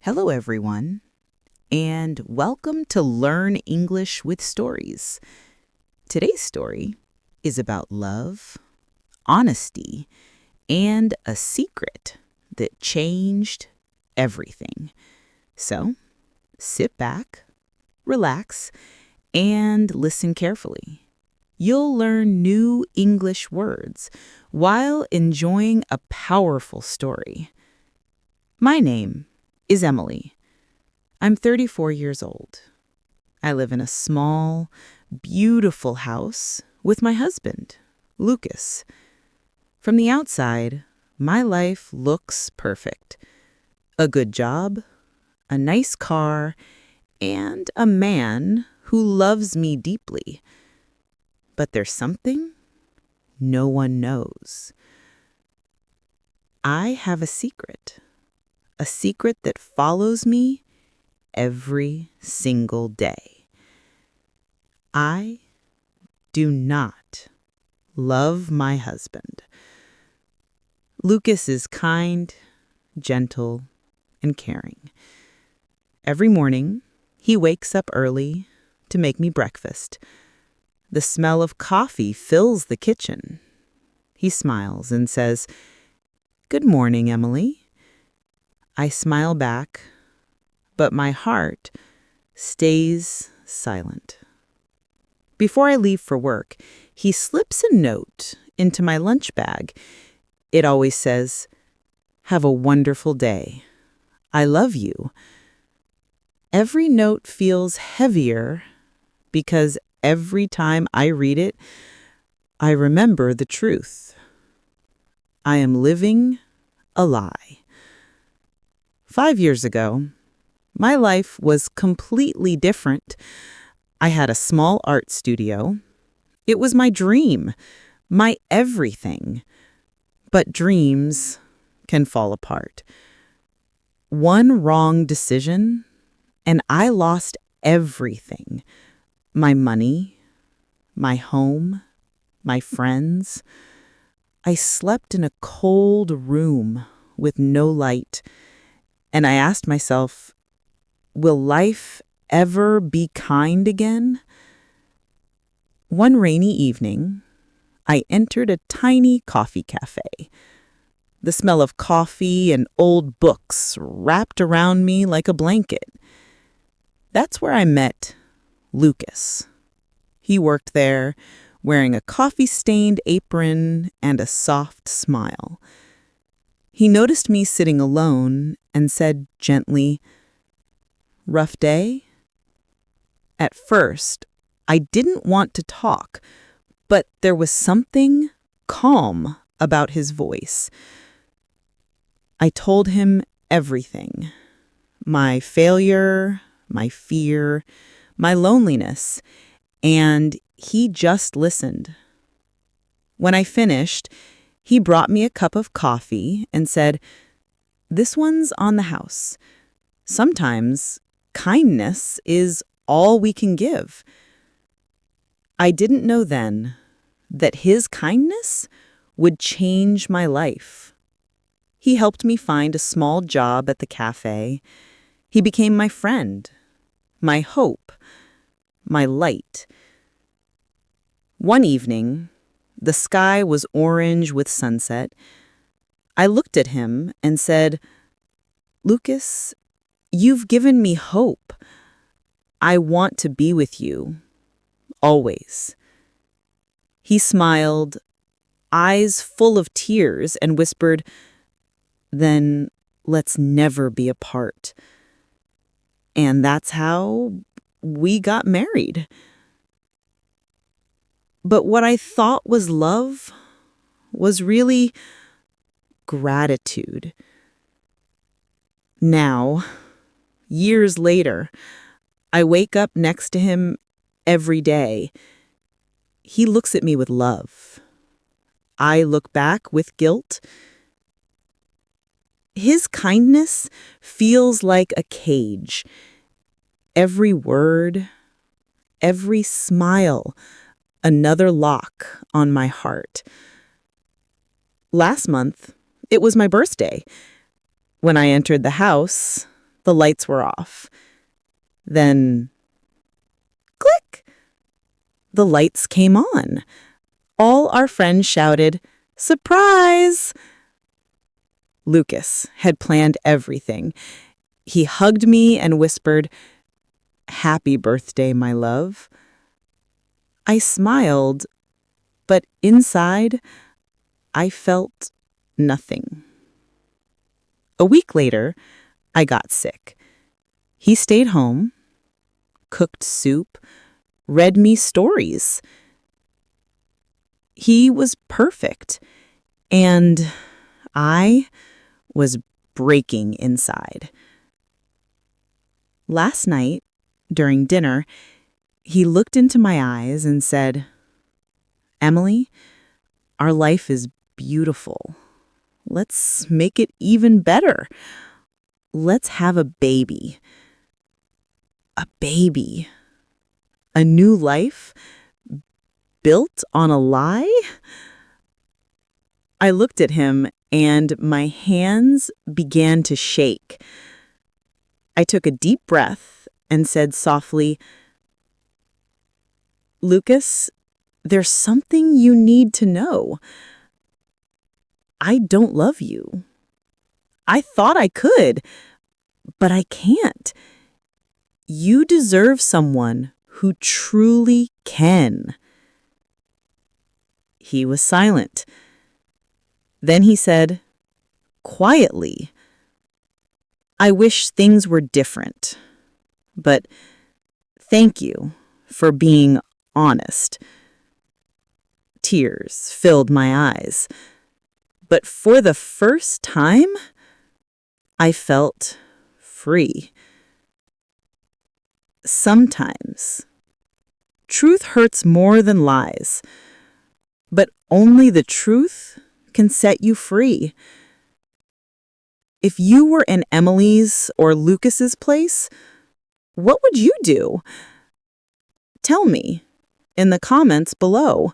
Hello, everyone, and welcome to Learn English with Stories. Today's story is about love, honesty, and a secret that changed everything. So, sit back, relax, and listen carefully. You'll learn new English words while enjoying a powerful story. My name is Emily. I'm 34 years old. I live in a small, beautiful house with my husband, Lucas. From the outside, my life looks perfect. A good job, a nice car, and a man who loves me deeply. But there's something no one knows. I have a secret that follows me every single day. I do not love my husband. Lucas is kind, gentle, and caring. Every morning, he wakes up early to make me breakfast. The smell of coffee fills the kitchen. He smiles and says, "Good morning, Emily." I smile back, but my heart stays silent. Before I leave for work, he slips a note into my lunch bag. It always says, "Have a wonderful day. I love you." Every note feels heavier because every time I read it, I remember the truth. I am living a lie. 5 years ago, my life was completely different. I had a small art studio. It was my dream, my everything. But dreams can fall apart. One wrong decision, and I lost everything. My money, my home, my friends. I slept in a cold room with no light. And I asked myself, will life ever be kind again? One rainy evening, I entered a tiny coffee cafe. The smell of coffee and old books wrapped around me like a blanket. That's where I met Lucas. He worked there, wearing a coffee-stained apron and a soft smile. He noticed me sitting alone and said gently, "Rough day?" At first, I didn't want to talk, but there was something calm about his voice. I told him everything: my failure, my fear, my loneliness, and he just listened. When I finished, he brought me a cup of coffee and said, "This one's on the house. Sometimes kindness is all we can give." I didn't know then that his kindness would change my life. He helped me find a small job at the cafe. He became my friend, my hope, my light. One evening, the sky was orange with sunset. I looked at him and said, "Lucas, you've given me hope. I want to be with you, always." He smiled, eyes full of tears, and whispered, "Then let's never be apart." And that's how we got married. But what I thought was love was really gratitude. Now, years later, I wake up next to him every day. He looks at me with love. I look back with guilt. His kindness feels like a cage. Every word, every smile, another lock on my heart. Last month, it was my birthday. When I entered the house, The lights were off. Then, click! The lights came on. All our friends shouted, "Surprise!" Lucas had planned everything. He hugged me and whispered, "Happy birthday, my love." I smiled, but inside, I felt nothing. A week later, I got sick. He stayed home, cooked soup, read me stories. He was perfect, and I was breaking inside. Last night, during dinner, he looked into my eyes and said, "Emily, our life is beautiful. Let's make it even better. Let's have a baby." A baby. A new life built on a lie? I looked at him and my hands began to shake. I took a deep breath and said softly, "Lucas, there's something you need to know. I don't love you. I thought I could, but I can't. You deserve someone who truly can." He was silent. Then he said, quietly, "I wish things were different, but thank you for being honest." Tears filled my eyes, but for the first time, I felt free. Sometimes, truth hurts more than lies, but only the truth can set you free. If you were in Emily's or Lucas's place, what would you do? Tell me in the comments below.